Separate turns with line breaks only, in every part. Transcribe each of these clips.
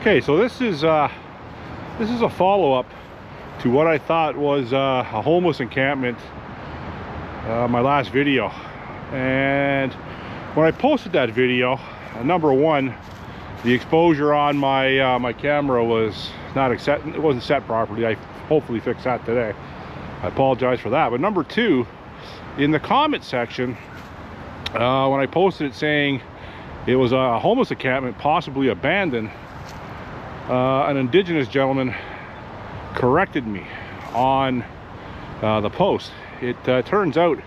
Okay, so this is a follow-up to what I thought was a homeless encampment, my last video. And when I posted that video, number one, the exposure on my my camera was not it wasn't set properly. I hopefully fixed that today. I apologize for that. But number two, in the comment section, when I posted it saying it was a homeless encampment, possibly abandoned, an indigenous gentleman corrected me on the post. It turns out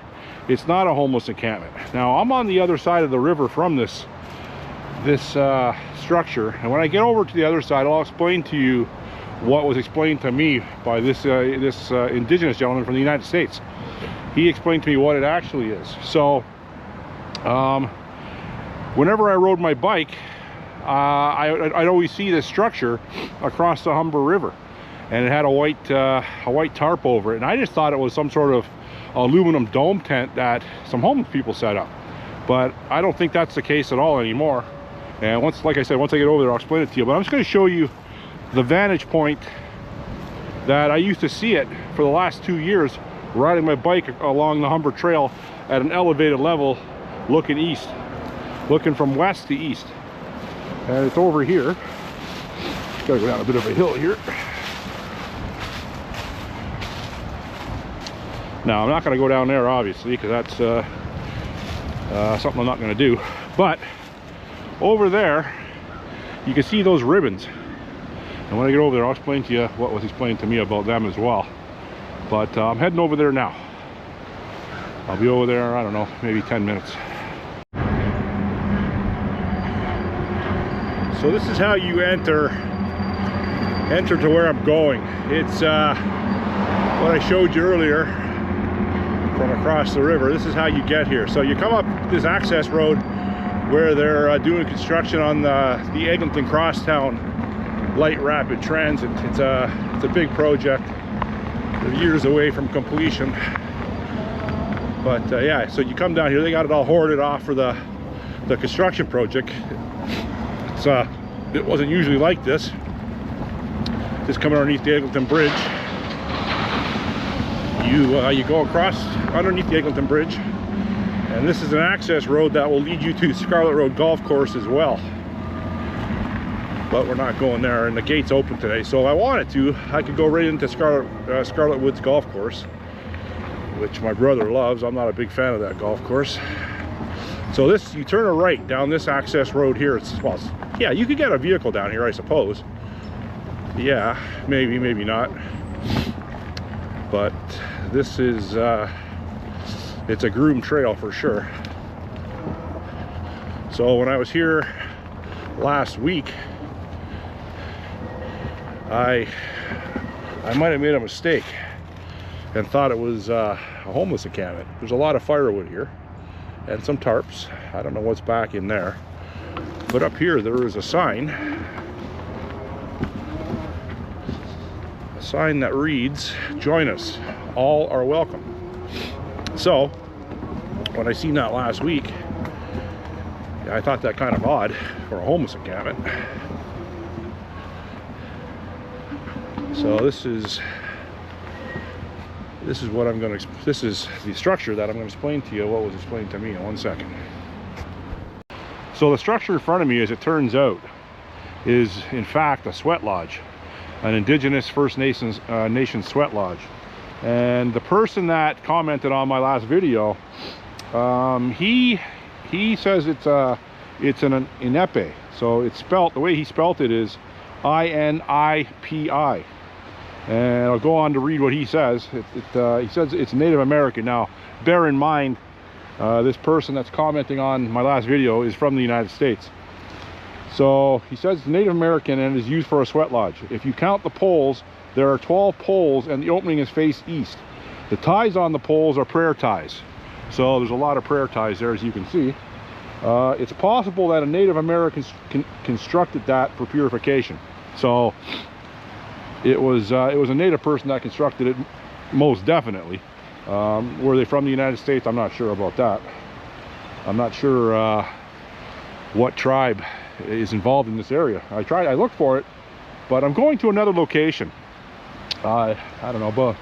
it's not a homeless encampment. Now, I'm on the other side of the river from this structure, and when I get over to the other side, I'll explain to you what was explained to me by this indigenous gentleman from the United States. He explained to me what it actually is. So whenever I rode my bike, I'd always see this structure across the Humber River, and it had a white tarp over it, and I just thought it was some sort of aluminum dome tent that some homeless people set up. But I don't think that's the case at all anymore. And like I said, once I get over there, I'll explain it to you. But I'm just going to show you the vantage point that I used to see it for the last 2 years, riding my bike along the Humber Trail at an elevated level, looking east, looking from west to east. And it's over here. Just gotta go down a bit of a hill here. Now, I'm not gonna go down there, obviously, because that's something I'm not gonna do. But over there, you can see those ribbons. And when I get over there, I'll explain to you what was explained to me about them as well. But I'm heading over there now. I'll be over there, I don't know, maybe 10 minutes. So this is how you enter to where I'm going. It's what I showed you earlier from across the river. This is how you get here. So you come up this access road where they're doing construction on the Eglinton Crosstown Light Rapid Transit. It's a big project. They're years away from completion. But yeah, so you come down here. They got it all hoarded off for the construction project. It wasn't usually like this. Just coming underneath the Eglinton Bridge. You go across underneath the Eglinton Bridge, and this is an access road that will lead you to Scarlet Road Golf Course as well. But we're not going there, and the gate's open today. So if I wanted to, I could go right into Scarlet Woods Golf Course, which my brother loves. I'm not a big fan of that golf course. So you turn a right down this access road here. Well, yeah, you could get a vehicle down here, I suppose. Yeah, maybe not. But this is, it's a groomed trail for sure. So when I was here last week, I might have made a mistake and thought it was a homeless encampment. There's a lot of firewood here and some tarps. I don't know what's back in there, but up here there is a sign that reads, "Join us, all are welcome." So when I seen that last week, I thought that kind of odd for a homeless encampment. So this is what I'm going to, this is the structure that I'm going to explain to you what was explained to me in 1 second. So the structure in front of me, as it turns out, is in fact a sweat lodge, an indigenous First Nations sweat lodge. And the person that commented on my last video, he says it's an Inipi. So it's spelt, the way he spelt it is I-N-I-P-I. And I'll go on to read what he says. He says it's Native American. Now, bear in mind, this person that's commenting on my last video is from the United States. So he says it's Native American and is used for a sweat lodge. If you count the poles, there are 12 poles and the opening is faced east. The ties on the poles are prayer ties. So there's a lot of prayer ties there, as you can see. It's possible that a Native American constructed that for purification. So it was a Native person that constructed it, most definitely. Were they from the United States? I'm not sure about that. I'm not sure what tribe is involved in this area. I looked for it, but I'm going to another location. I don't know, but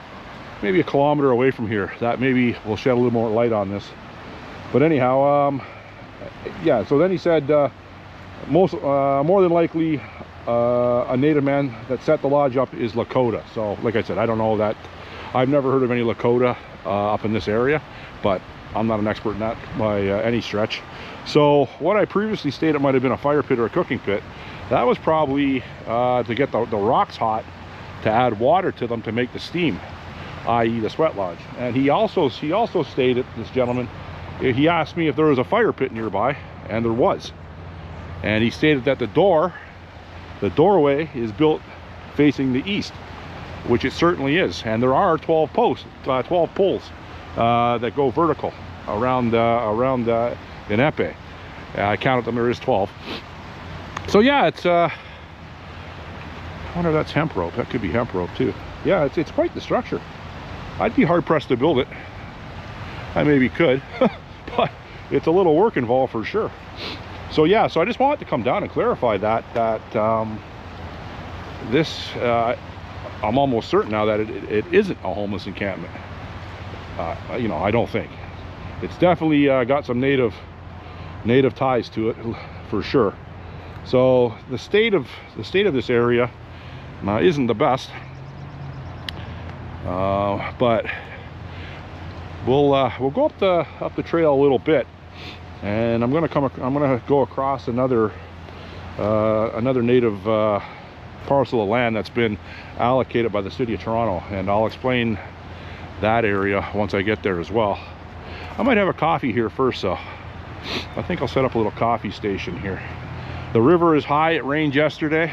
maybe a kilometer away from here. That maybe will shed a little more light on this. But anyhow, yeah, so then he said more than likely a native man that set the lodge up is Lakota. So like I said, I don't know that. I've never heard of any Lakota up in this area, but I'm not an expert in that by any stretch. So what I previously stated might have been a fire pit or a cooking pit, that was probably to get the rocks hot, to add water to them to make the steam, i.e. the sweat lodge. And he also stated, this gentleman, he asked me if there was a fire pit nearby, and there was. And he stated that the doorway is built facing the east, which it certainly is. And there are 12 poles that go vertical around Inepe. I counted them, there is 12. So yeah, it's I wonder if that's hemp rope. That could be hemp rope too. Yeah, it's quite the structure. I'd be hard pressed to build it. I maybe could, but it's a little work involved for sure. So yeah, so I just wanted to come down and clarify that this I'm almost certain now that it isn't a homeless encampment. You know, I don't think. It's definitely got some native ties to it for sure. So the state of this area isn't the best, but we'll go up the trail a little bit, and I'm gonna go across another native parcel of land that's been allocated by the city of Toronto, and I'll explain that area once I get there as well. I might have a coffee here first, so I think I'll set up a little coffee station here. The river is high. It rained yesterday.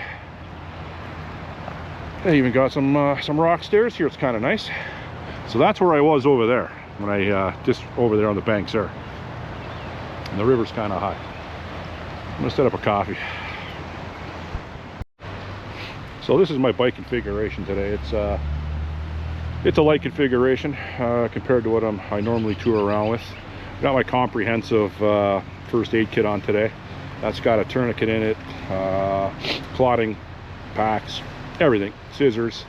They even got some rock stairs here. It's kind of nice. So that's where I was over there, when I just over there on the banks there, and the river's kind of high. I'm gonna set up a coffee. So this is my bike configuration today. It's a light configuration compared to what I normally tour around with. Got my comprehensive first aid kit on today. That's got a tourniquet in it, clotting packs, everything, scissors,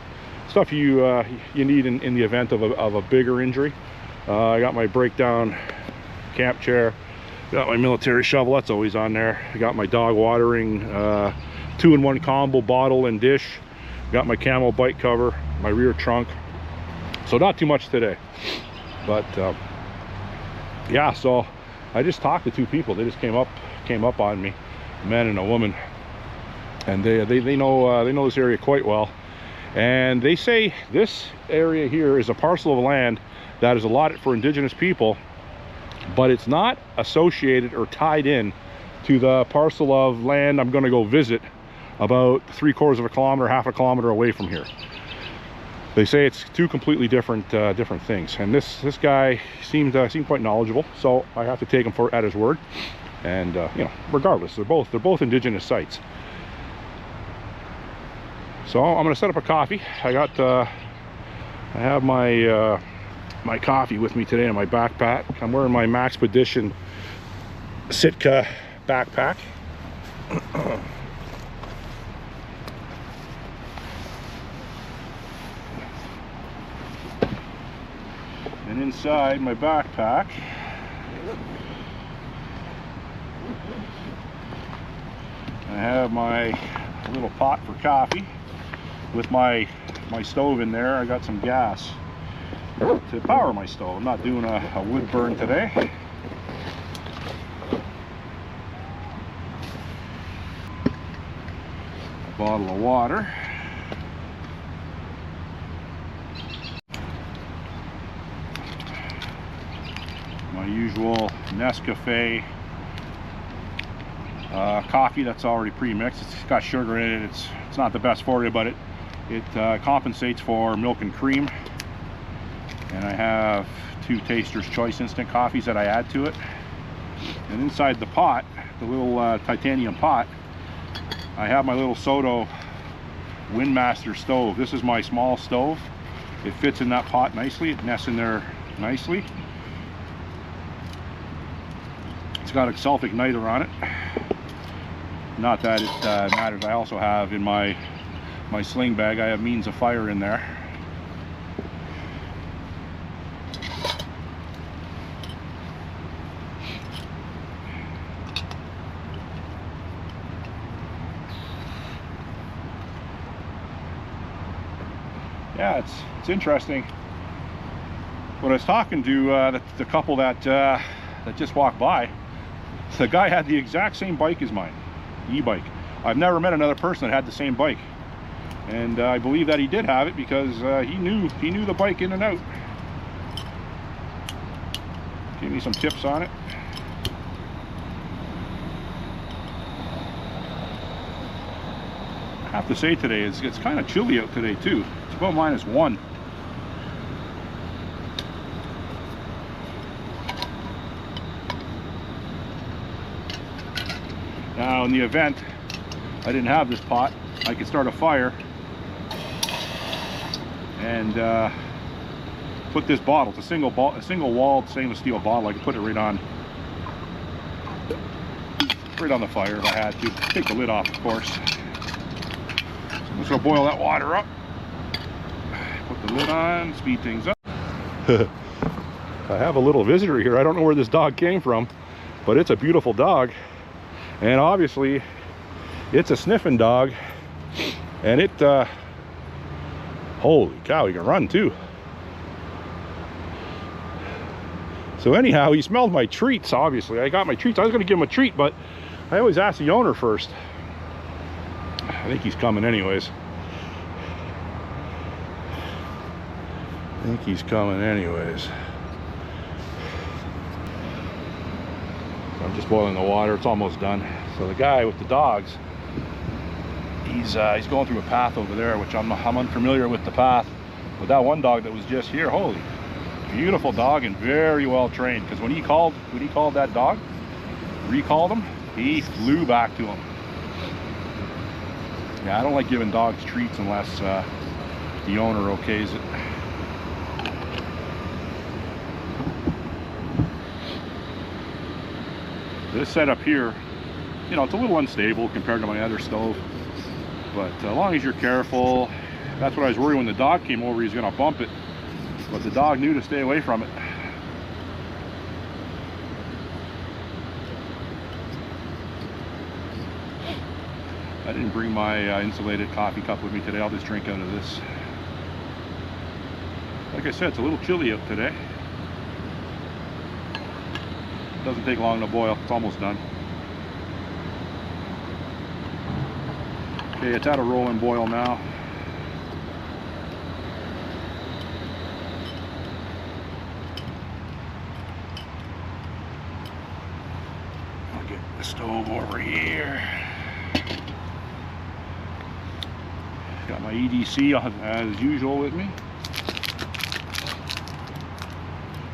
stuff you need in the event of a bigger injury. I got my breakdown camp chair, got my military shovel, that's always on there. I got my dog watering 2-in-1 combo bottle and dish. Got my camo bike cover, my rear trunk. So not too much today, but yeah. So I just talked to two people. They just came up on me, a man and a woman, and they know this area quite well. And they say this area here is a parcel of land that is allotted for Indigenous people, but it's not associated or tied in to the parcel of land I'm going to go visit about 3/4 of a kilometer, half a kilometer away from here. They say it's two completely different things, and this guy seemed quite knowledgeable, so I have to take him at his word. And you know, regardless, they're both Indigenous sites. So I'm going to set up a coffee. I have my my coffee with me today in my backpack. I'm wearing my Maxpedition Sitka backpack. And inside my backpack I have my little pot for coffee with my stove in there. I got some gas to power my stove. I'm not doing a wood burn today. A bottle of water. My usual Nescafe coffee that's already pre-mixed. It's got sugar in it. It's not the best for you, but it compensates for milk and cream. And I have 2 Taster's Choice instant coffees that I add to it. And inside the pot, the little titanium pot, I have my little Soto Windmaster stove. This is my small stove. It fits in that pot nicely. It nests in there nicely. It's got a self-igniter on it. Not that it matters. I also have in my sling bag, I have means of fire in there. Yeah, it's interesting. When I was talking to the couple that just walked by, the guy had the exact same bike as mine, e-bike. I've never met another person that had the same bike, and I believe that he did have it because he knew the bike in and out. Give me some tips on it. I have to say today it's kind of chilly out today too. It's about -1. Now, in the event I didn't have this pot, I could start a fire and put this bottle. It's a single walled stainless steel bottle. I could put it right on the fire if I had to. Take the lid off, of course. So I'm just gonna boil that water up. Put the lid on, speed things up. I have a little visitor here. I don't know where this dog came from, but it's a beautiful dog. And obviously, it's a sniffing dog, and it, holy cow, he can run too. So anyhow, he smelled my treats, obviously. I got my treats. I was gonna give him a treat, but I always ask the owner first. I think he's coming anyways. I'm just boiling the water. It's almost done. So the guy with the dogs, he's going through a path over there, which I'm unfamiliar with the path. But that one dog that was just here, holy, beautiful dog and very well trained. Because when he called that dog, recalled him, he flew back to him. Yeah, I don't like giving dogs treats unless the owner okays it. This setup here, you know, it's a little unstable compared to my other stove, but as long as you're careful. That's what I was worried when the dog came over, he's gonna bump it, but the dog knew to stay away from it. I didn't bring my insulated coffee cup with me today. I'll just drink out of this. Like I said, it's a little chilly out today. Doesn't take long to boil. It's almost done. Okay, it's at a rolling boil now. I'll get the stove over here. Got my EDC as usual with me.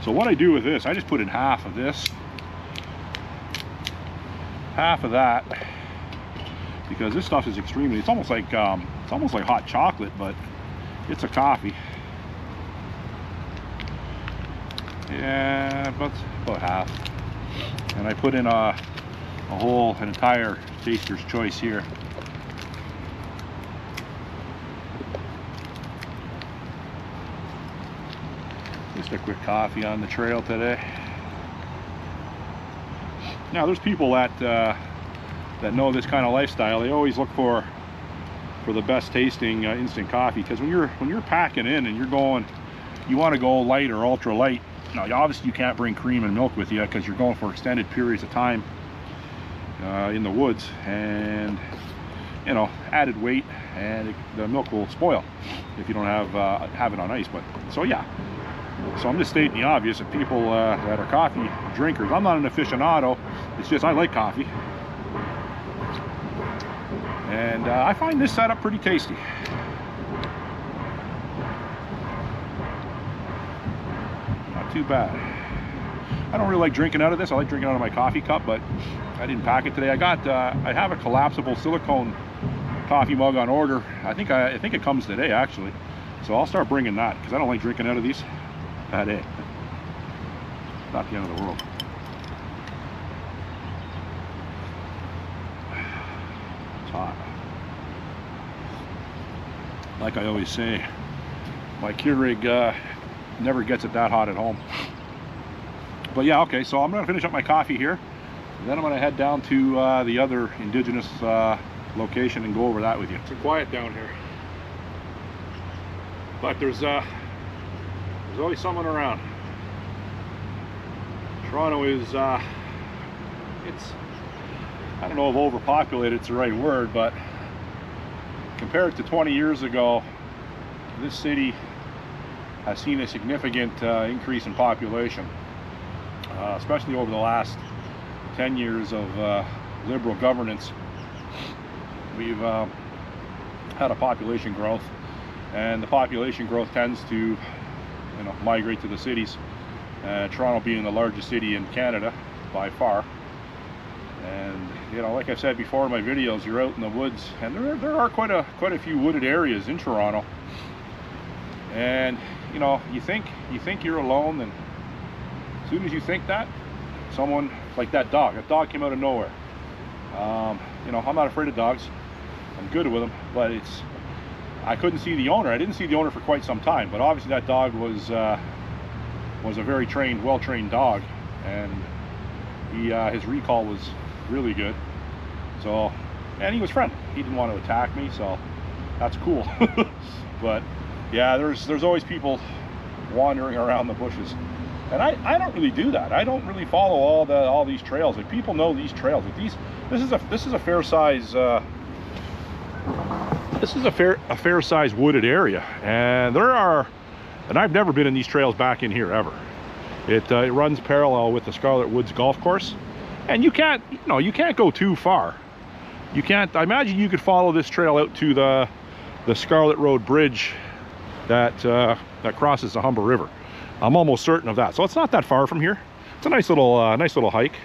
So what I do with this, I just put in half of this, half of that, because this stuff is extremely, it's almost like hot chocolate, but it's a coffee. Yeah, about half. And I put in an entire taster's choice here. Just a quick coffee on the trail today. Now there's people that know this kind of lifestyle. They always look for the best tasting instant coffee, because when you're packing in and you're going, you want to go light or ultra light. Now obviously you can't bring cream and milk with you because you're going for extended periods of time in the woods, and you know, added weight, and the milk will spoil if you don't have it on ice. But so yeah. So I'm just stating the obvious that people that are coffee drinkers, I'm not an aficionado, it's just I like coffee. And I find this setup pretty tasty. Not too bad. I don't really like drinking out of this. I like drinking out of my coffee cup, but I didn't pack it today. I have a collapsible silicone coffee mug on order. I think it comes today actually. So I'll start bringing that because I don't like drinking out of these. Bad it. Not the end of the world. like I always say, my Keurig never gets it that hot at home. But yeah, okay, so I'm gonna finish up my coffee here, and then I'm gonna head down to the other indigenous location and go over that with you. It's quiet down here, but there's always someone around. Toronto is it's, I don't know if overpopulated is the right word, but compared to 20 years ago, this city has seen a significant increase in population, especially over the last 10 years of liberal governance. We've had a population growth, and the population growth tends to, migrate to the cities. Toronto being the largest city in Canada by far. And like I've said before in my videos, you're out in the woods, and there are quite a few wooded areas in Toronto. And you think you're alone, and as soon as you think that, someone like that dog came out of nowhere. I'm not afraid of dogs. I'm good with them, but I couldn't see the owner. I didn't see the owner for quite some time, but obviously that dog was a very well-trained dog, and his recall was really good. So, and he was friendly. He didn't want to attack me, so that's cool. But yeah, there's always people wandering around the bushes, and I don't really do that. I don't really follow all these trails. Like, people know these trails. Like, this is a fair size. This is a fair size wooded area, and I've never been in these trails back in here ever. It runs parallel with the Scarlet Woods golf course, and you can't go too far. You can't. I imagine you could follow this trail out to the Scarlet Road Bridge that crosses the Humber River. I'm almost certain of that. So it's not that far from here. It's a nice little hike,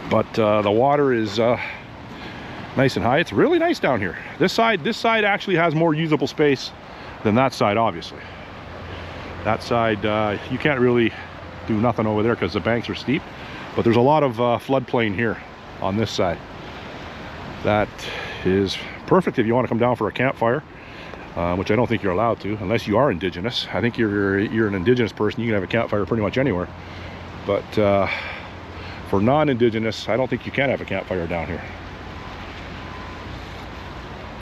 but the water is nice and high. It's really nice down here. This side actually has more usable space than that side, obviously. That side, you can't really do nothing over there because the banks are steep, but there's a lot of floodplain here on this side. That is perfect if you want to come down for a campfire, which I don't think you're allowed to unless you are indigenous. I think you're an indigenous person, you can have a campfire pretty much anywhere, but for non-indigenous, I don't think you can have a campfire down here.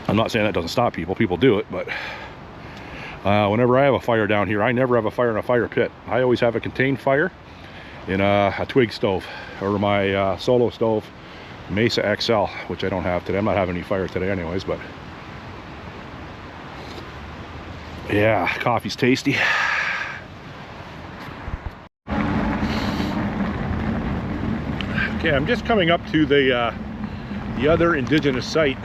I'm not saying that doesn't stop people do it, but whenever I have a fire down here, I never have a fire in a fire pit. I always have a contained fire in a twig stove, or my solo stove Mesa XL, which I don't have today. I'm not having any fire today anyways, but yeah, coffee's tasty. Okay, I'm just coming up to the other indigenous site.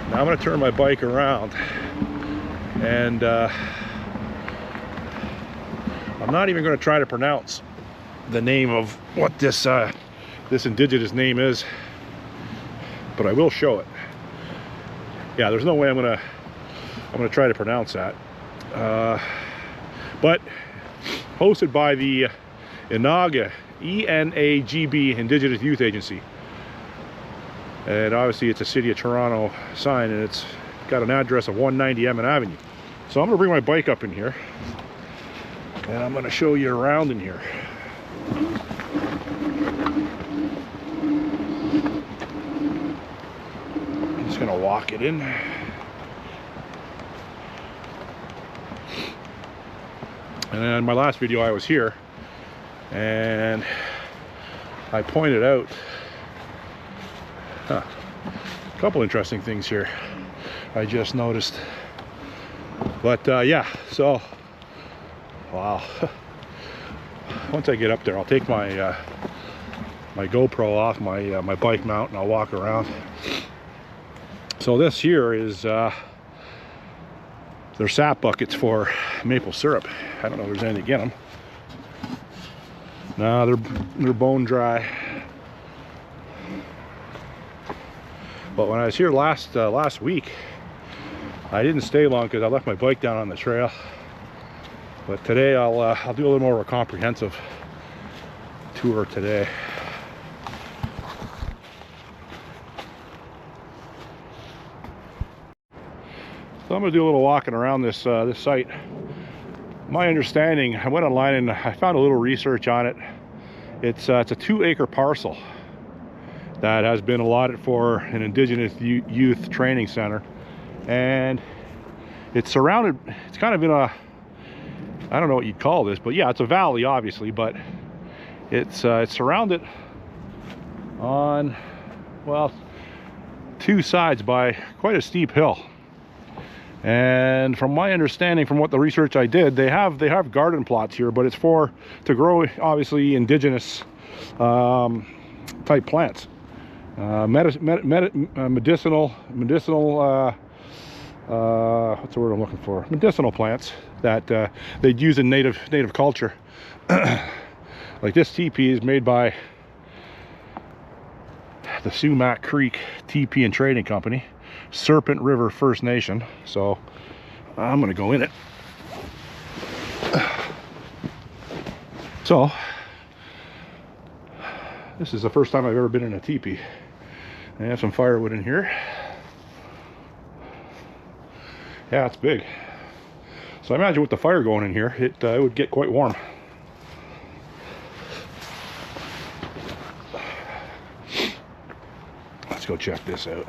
Now I'm going to turn my bike around, and I'm not even going to try to pronounce the name of what this indigenous name is, but I will show it. Yeah, there's no way I'm gonna try to pronounce that. But hosted by the ENAGB, ENAGB Indigenous Youth Agency. And obviously it's a City of Toronto sign, and it's got an address of 190 Emmett Avenue. So I'm gonna bring my bike up in here, and I'm gonna show you around in here. I'm just gonna walk it in. And in my last video I was here, and I pointed out a couple interesting things here I just noticed. But yeah, so wow. Once I get up there, I'll take my my GoPro off my bike mount, and I'll walk around. So this here is they're sap buckets for maple syrup. I don't know if there's anything in them. No, they're bone dry. But when I was here last week, I didn't stay long because I left my bike down on the trail. But today I'll do a little more of a comprehensive tour today. So I'm going to do a little walking around this this site. My understanding, I went online and I found a little research on it. It's a 2-acre parcel that has been allotted for an Indigenous youth training center, and it's surrounded. It's kind of in a, I don't know what you'd call this, but yeah, it's a valley, obviously, but it's surrounded on, well, 2 sides by quite a steep hill. And from my understanding, from what the research I did, they have garden plots here, but it's to grow obviously indigenous type plants, medicinal what's the word I'm looking for? Medicinal plants that they'd use in native culture. Like this teepee is made by the Sumac Creek Teepee and Trading Company, Serpent River First Nation. So I'm gonna go in it. So this is the first time I've ever been in a teepee. I have some firewood in here. Yeah, it's big. So I imagine with the fire going in here, it would get quite warm. Let's go check this out.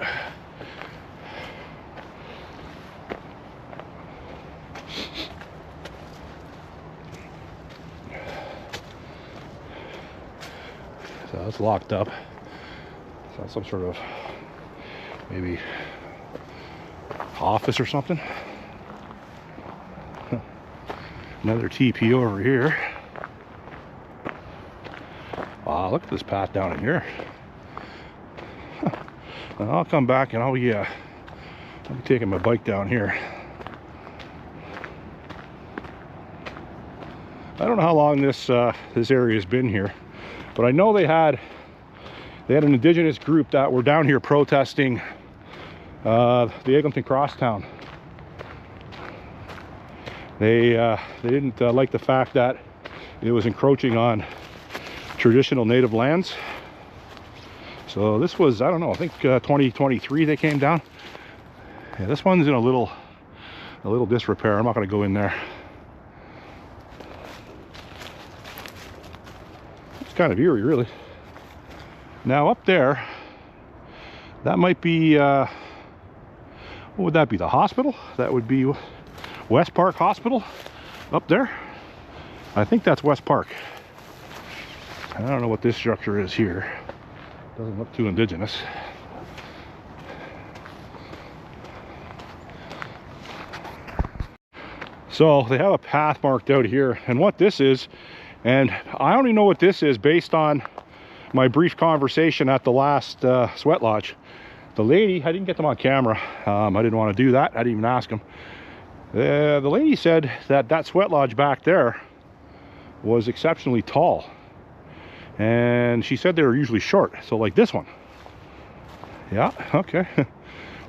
So it's locked up. So some sort of maybe office or something. Another teepee over here. Wow, look at this path down in here. I'll come back and I'll be taking my bike down here. I don't know how long this area has been here, but I know they had an indigenous group that were down here protesting the Eglinton Crosstown. They didn't like the fact that it was encroaching on traditional native lands. So this was, I don't know, I think 2023 they came down. Yeah, this one's in a little disrepair. I'm not going to go in there. It's kind of eerie, really. Now up there, that might be what would that be? The hospital? That would be West Park Hospital up there. I think that's West Park. I don't know what this structure is here. Doesn't look too indigenous. So they have a path marked out here, and what this is, and I only know what this is based on my brief conversation at the last sweat lodge. The lady, I didn't get them on camera. I didn't want to do that. I didn't even ask them. The lady said that sweat lodge back there was exceptionally tall, and she said they were usually short. So like this one. Yeah, okay.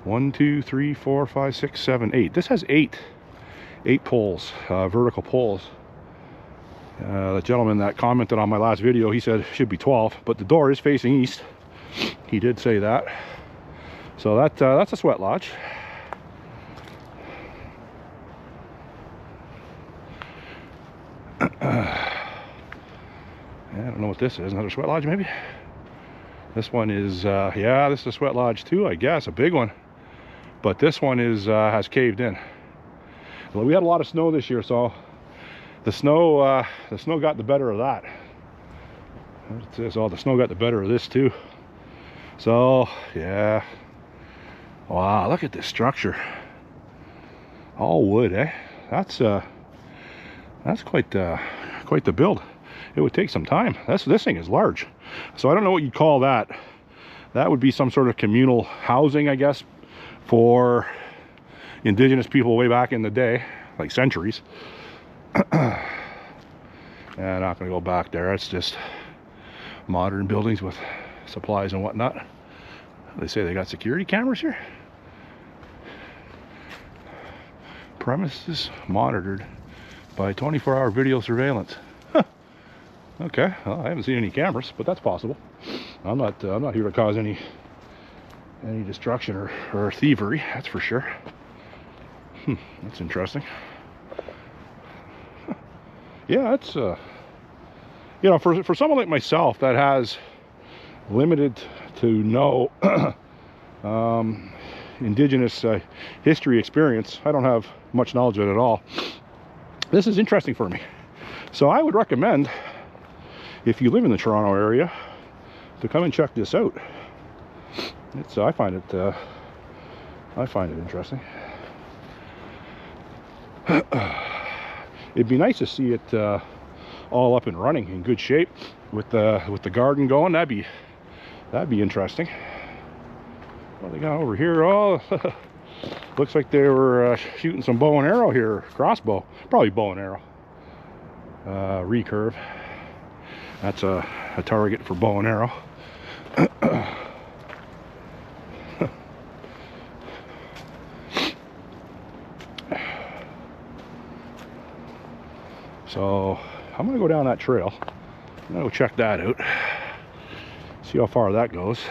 1, 2, 3, 4, 5, 6, 7, 8. This has 8 poles, vertical poles. The gentleman that commented on my last video, he said it should be 12, but the door is facing east. He did say that. So that's a sweat lodge. I don't know what this is. Another sweat lodge, maybe? This one is, yeah, this is a sweat lodge too, I guess. A big one. But this one is has caved in. Well, we had a lot of snow this year, so the snow got the better of that. What's this? Oh, the snow got the better of this too. So, yeah. Wow, look at this structure. All wood, eh? That's quite the build. It would take some time. This thing is large. So I don't know what you'd call that. That would be some sort of communal housing, I guess, for indigenous people way back in the day, like centuries. Yeah, I'm not gonna go back there. It's just modern buildings with supplies and whatnot. They say they got security cameras here. Premises monitored by 24-hour video surveillance. Huh. Okay, well, I haven't seen any cameras, but that's possible. I'm not here to cause any destruction or thievery, that's for sure. That's interesting. Yeah, it's you know, for someone like myself that has limited to no indigenous history experience, I don't have much knowledge of it at all. This is interesting for me. So I would recommend, if you live in the Toronto area, to come and check this out. It's I find it interesting. It'd be nice to see it all up and running in good shape with the garden going. That'd be interesting. What they got over here? Oh, looks like they were shooting some bow and arrow here. Crossbow, probably bow and arrow. Recurve. That's a target for bow and arrow. So I'm gonna go down that trail. I'm gonna go check that out. See how far that goes.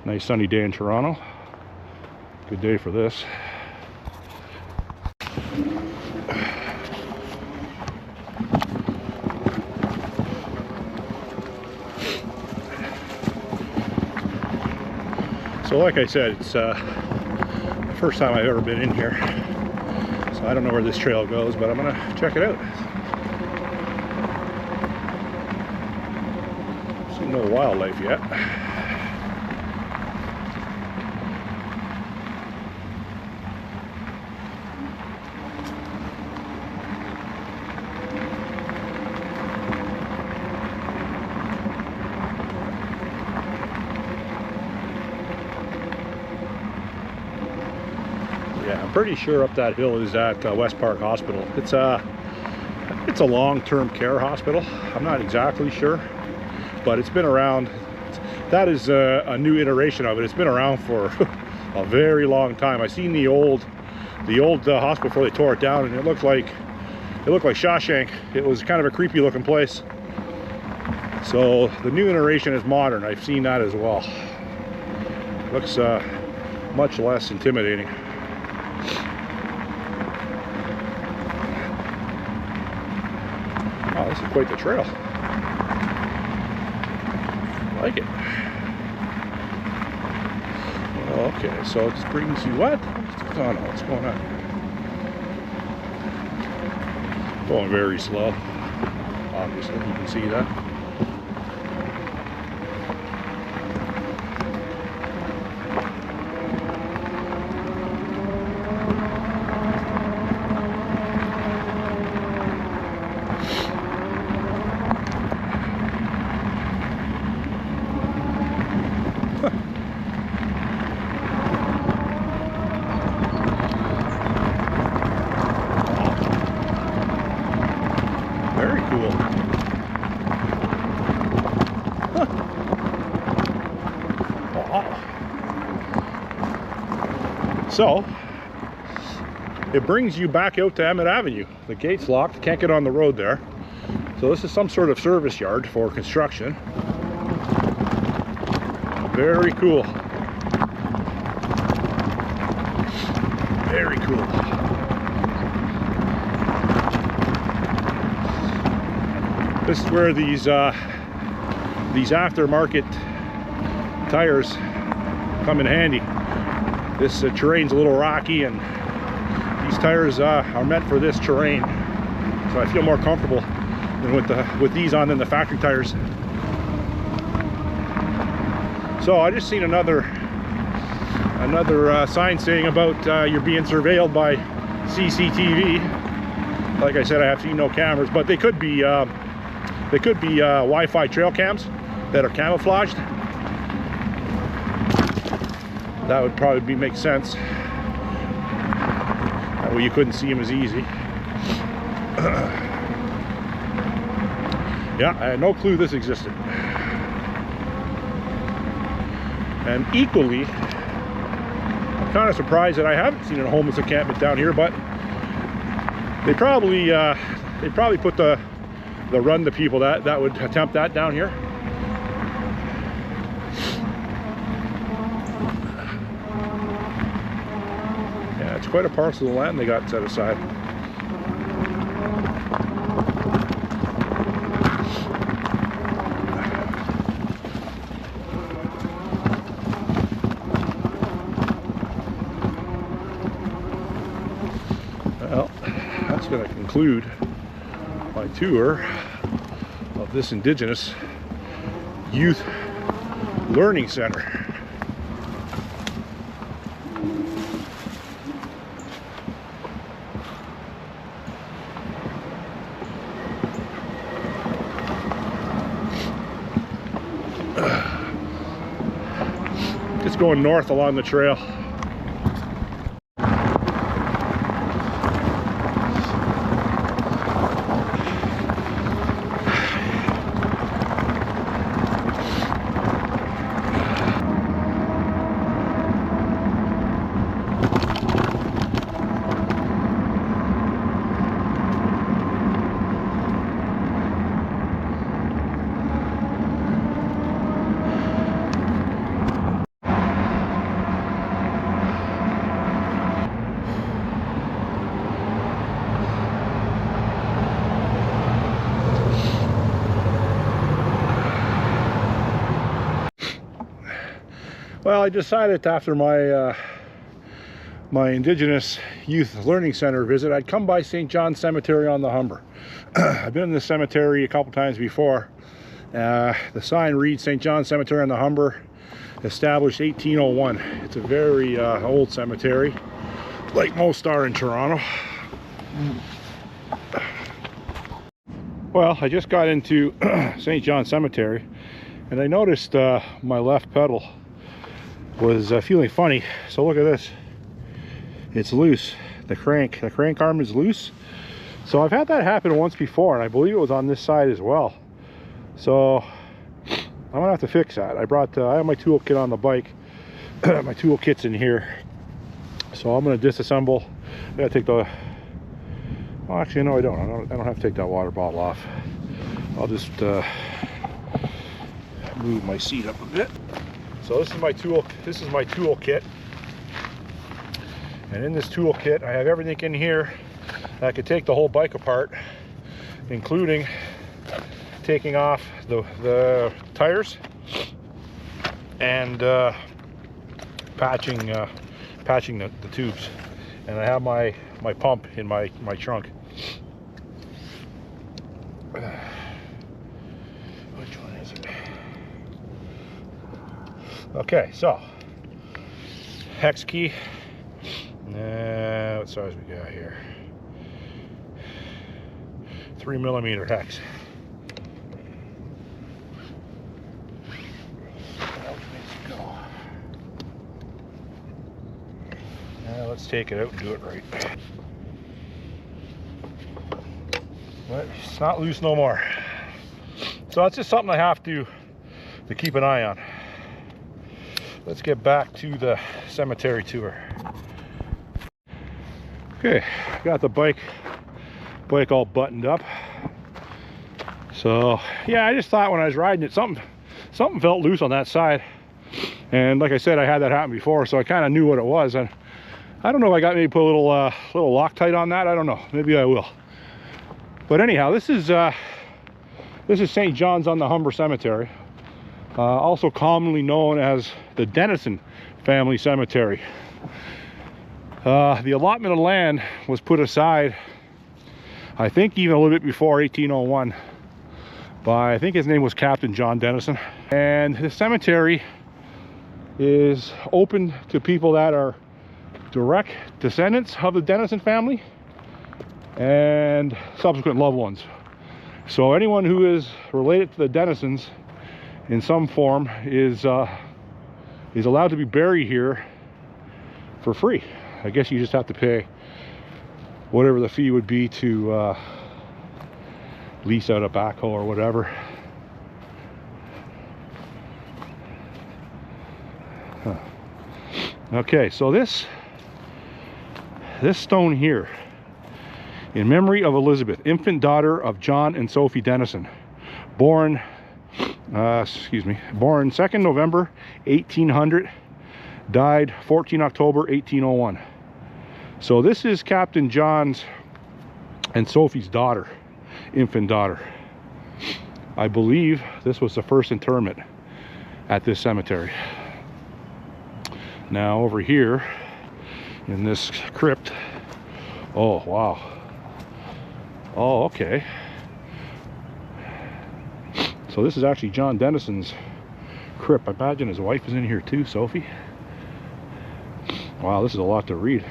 Nice sunny day in Toronto. Good day for this. So like I said, it's the first time I've ever been in here. So I don't know where this trail goes, but I'm gonna check it out. See no wildlife yet. Yeah, I'm pretty sure up that hill is at West Park Hospital. It's a long-term care hospital. I'm not exactly sure, but it's been around. That is a new iteration of it. It's been around for a very long time. I seen the old hospital before they tore it down, and it looked like Shawshank. It was kind of a creepy looking place. So the new iteration is modern. I've seen that as well. Looks much less intimidating. Oh, this is quite the trail. I like it. Okay, so it brings you what? Oh no, what's going on? Going very slow. Obviously, you can see that. Very cool. Huh. Wow. So it brings you back out to Emmett Avenue. The gate's locked, can't get on the road there. So this is some sort of service yard for construction. Very cool. Very cool. This is where these aftermarket tires come in handy. This terrain's a little rocky, and these tires are meant for this terrain. So I feel more comfortable than with these on than the factory tires. So I just seen another sign saying about you're being surveilled by CCTV. Like I said, I have seen no cameras, but they could be Wi-Fi trail cams that are camouflaged. That would probably make sense. That way you couldn't see them as easy. Yeah, I had no clue this existed. And equally, I'm kind of surprised that I haven't seen a homeless encampment down here, but they probably put the run to people that would attempt that down here. quite a parcel of land they got set aside. Well, that's going to conclude my tour of this Indigenous Youth Learning Center. Just going north along the trail. Well, I decided after my my Indigenous Youth Learning Center visit, I'd come by St. John's Cemetery on the Humber. I've been in this cemetery a couple times before. The sign reads St. John's Cemetery on the Humber, established 1801. It's a very old cemetery, like most are in Toronto. Well, I just got into St. John's Cemetery, and I noticed my left pedal was feeling funny. So look at this, it's loose. The crank arm is loose. So I've had that happen once before, and I believe it was on this side as well. So I'm gonna have to fix that. I have my tool kit on the bike. My tool kit's in here, so I'm gonna disassemble. I gotta take the, well, actually no, I don't have to take that water bottle off. I'll just move my seat up a bit. So this is my tool kit, and in this tool kit I have everything in here that could take the whole bike apart, including taking off the tires and patching the tubes. And I have my pump in my trunk. Which one is it? Okay, so hex key. What size we got here? 3mm hex. Now let's take it out and do it right. But it's not loose no more. So that's just something I have to keep an eye on. Let's get back to the cemetery tour. Okay, got the bike all buttoned up. So yeah, I just thought when I was riding it, something felt loose on that side. And like I said, I had that happen before, so I kind of knew what it was. And I don't know if I got maybe put a little Loctite on that. I don't know. Maybe I will. But anyhow, this is St. John's on the Humber Cemetery, also commonly known as the Dennison Family Cemetery. The allotment of land was put aside, I think even a little bit before 1801, by, I think his name was Captain John Dennison. And the cemetery is open to people that are direct descendants of the Dennison family and subsequent loved ones. So anyone who is related to the Dennisons in some form is allowed to be buried here for free. I guess you just have to pay whatever the fee would be to lease out a backhoe or whatever. Huh. Okay, so this stone here, in memory of Elizabeth, infant daughter of John and Sophie Dennison, born 2nd November 1800, died 14 October 1801. So this is Captain John's and Sophie's daughter, infant daughter. I believe this was the first interment at this cemetery. Now over here in this crypt, oh wow, oh okay, so this is actually John Dennison's crypt. I imagine his wife is in here too, Sophie. Wow, this is a lot to read.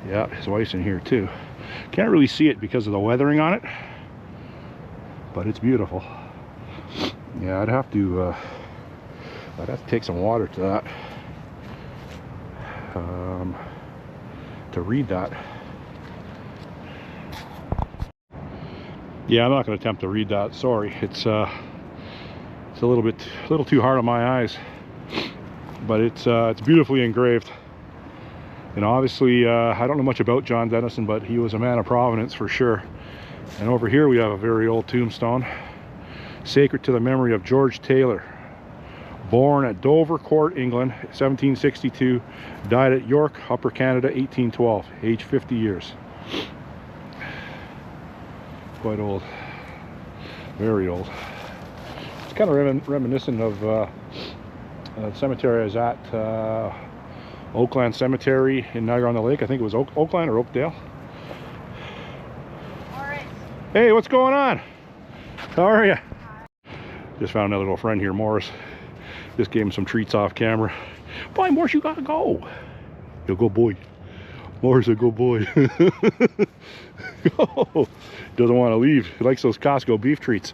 Yeah, his wife's in here too. Can't really see it because of the weathering on it, but it's beautiful. Yeah, I'd have to take some water to that to read that. Yeah, I'm not going to attempt to read that. Sorry, it's a little too hard on my eyes, but it's beautifully engraved. And obviously, I don't know much about John Dennison, but he was a man of Providence for sure. And over here we have a very old tombstone, sacred to the memory of George Taylor, born at Dover Court, England, 1762, died at York, Upper Canada, 1812, age 50 years. Quite old, very old. It's kind of reminiscent of the cemetery I was at, Oakland Cemetery in Niagara-on-the-Lake. I think it was Oakland or Oakdale.
All right.
Hey, what's going on? How are you? Just found another little friend here, Morris. Just gave him some treats off camera. Boy, Morris, you gotta go. You'll go, boy. Morris, a good boy. Go. Doesn't want to leave. He likes those Costco beef treats.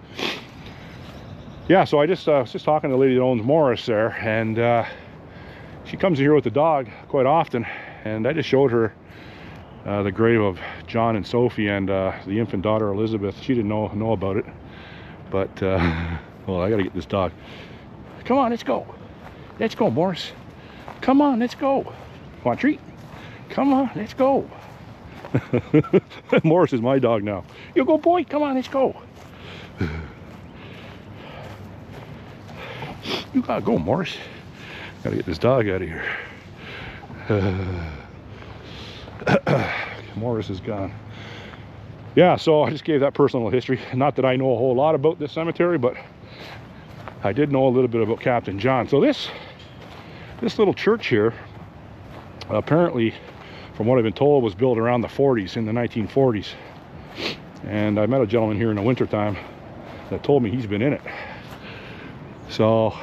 Yeah, so I was just talking to the lady that owns Morris there, and she comes here with the dog quite often, and I just showed her the grave of John and Sophie and the infant daughter Elizabeth. She didn't know about it, but well, I gotta get this dog. Come on, let's go. Let's go, Morris. Come on, let's go. Want a treat? Come on, let's go. Morris is my dog now. You go, boy. Come on, let's go. You gotta go, Morris. Gotta get this dog out of here. Morris is gone. Yeah, so I just gave that personal history. Not that I know a whole lot about this cemetery, but I did know a little bit about Captain John. So this little church here, apparently, from what I've been told, was built around the 40s, in the 1940s. And I met a gentleman here in the wintertime that told me he's been in it. So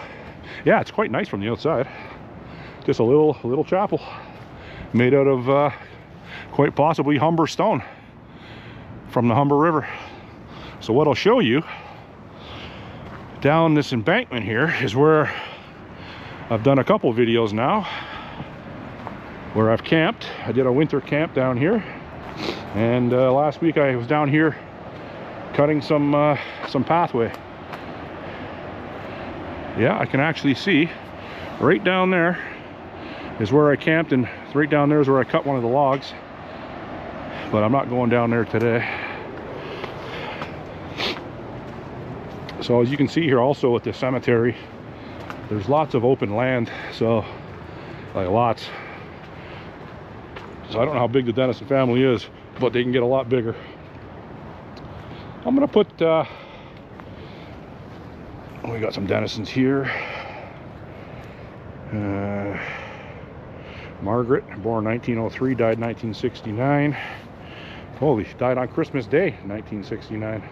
yeah, it's quite nice from the outside. Just a little chapel made out of quite possibly Humber stone from the Humber River. So what I'll show you down this embankment here is where I've done a couple videos now where I've camped. I did a winter camp down here, and last week I was down here cutting some pathway. Yeah, I can actually see right down there is where I camped, and right down there is where I cut one of the logs, but I'm not going down there today. So as you can see here also at the cemetery, there's lots of open land, so like lots. So I don't know how big the Dennison family is, but they can get a lot bigger. I'm gonna put we got some Dennisons here. Margaret, born 1903, died 1969. Holy, died on Christmas Day, 1969.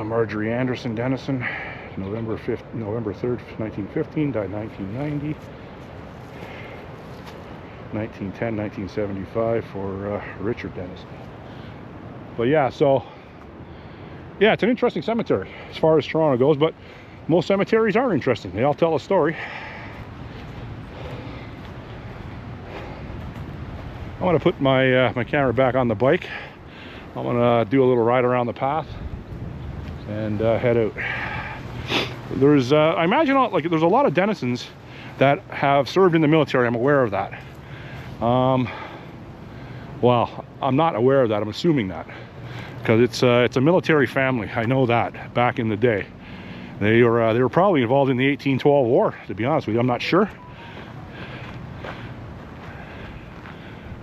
Marjorie Anderson Dennison, November 3rd, 1915, died 1990. 1910, 1975 for Richard Dennison. But yeah, so yeah, it's an interesting cemetery as far as Toronto goes, but most cemeteries are interesting. They all tell a story. I'm gonna put my my camera back on the bike. I'm gonna do a little ride around the path and head out. There's I imagine like there's a lot of Dennisons that have served in the military. I'm aware of that. Well, I'm not aware of that. I'm assuming that because it's a military family. I know that back in the day they were probably involved in the 1812 war. To be honest with you, I'm not sure,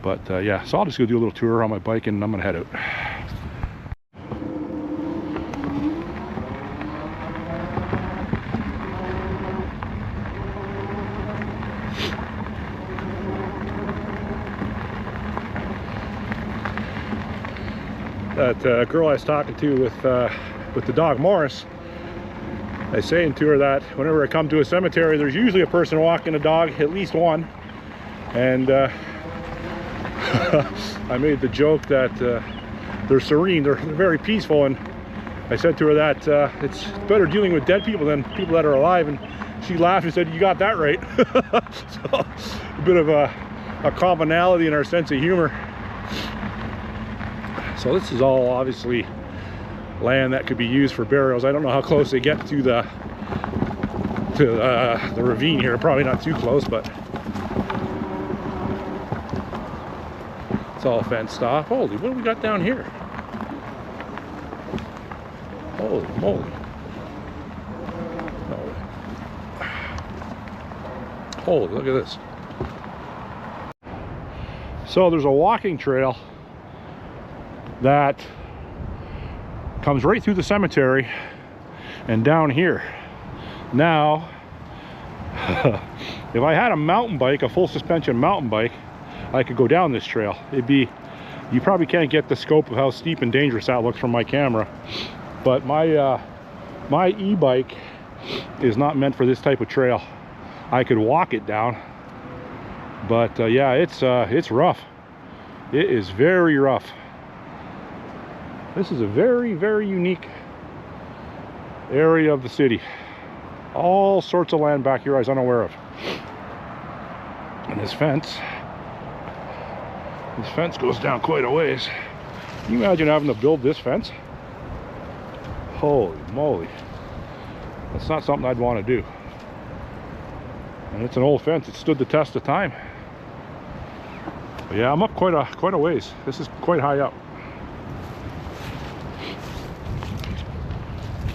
But yeah, so I'll just go do a little tour on my bike and I'm gonna head out. That girl I was talking to with the dog Morris, I was saying to her that whenever I come to a cemetery, there's usually a person walking a dog, at least one. And I made the joke that they're serene, they're very peaceful, and I said to her that it's better dealing with dead people than people that are alive, and she laughed and said, "You got that right." So a bit of a commonality in our sense of humor. So this is all obviously land that could be used for burials. I don't know how close they get to the ravine here. Probably not too close, but it's all fenced off. Holy, what do we got down here? Holy moly. Holy, look at this. So there's a walking trail that comes right through the cemetery and down here. Now, if I had a mountain bike, a full suspension mountain bike, I could go down this trail. It'd be, you probably can't get the scope of how steep and dangerous that looks from my camera, but my my e-bike is not meant for this type of trail. I could walk it down, but yeah, it's rough. It is very rough. This is a very, very unique area of the city. All sorts of land back here I was unaware of. And this fence goes down quite a ways. Can you imagine having to build this fence? Holy moly. That's not something I'd want to do. And it's an old fence. It stood the test of time. But yeah, I'm up quite a ways. This is quite high up.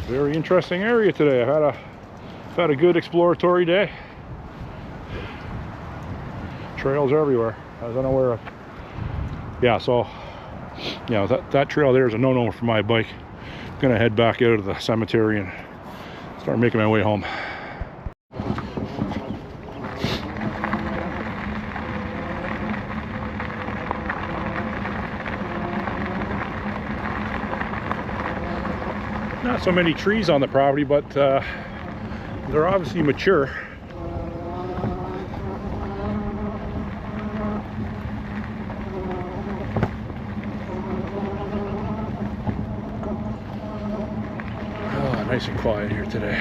Very interesting area today. I've had a good exploratory day. Trails everywhere I was unaware of. Yeah, so yeah, that trail there is a no-no for my bike. I'm gonna head back out of the cemetery and start making my way home. Not so many trees on the property, but they're obviously mature. Oh, nice and quiet here today.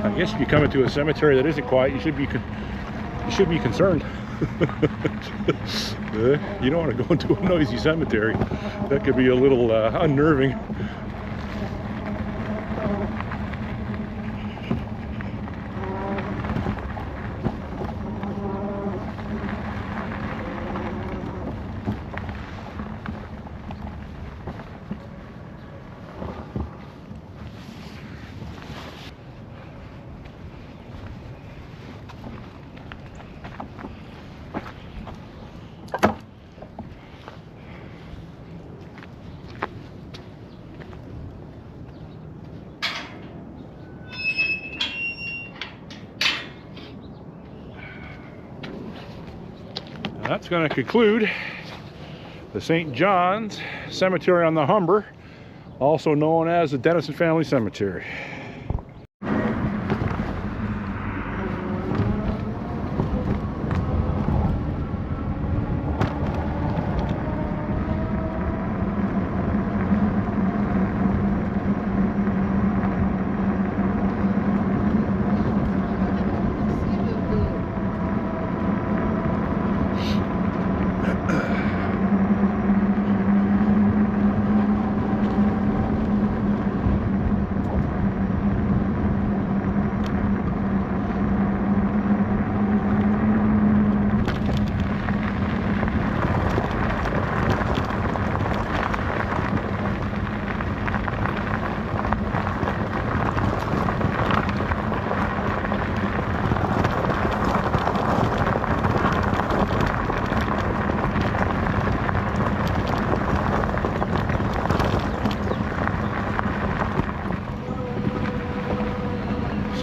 I guess if you come into a cemetery that isn't quiet, you should be concerned. You don't want to go into a noisy cemetery. That could be a little unnerving. That's going to conclude the St. John's Cemetery on the Humber, also known as the Dennison Family Cemetery.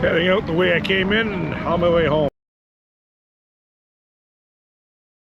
Heading out the way I came in and on my way home.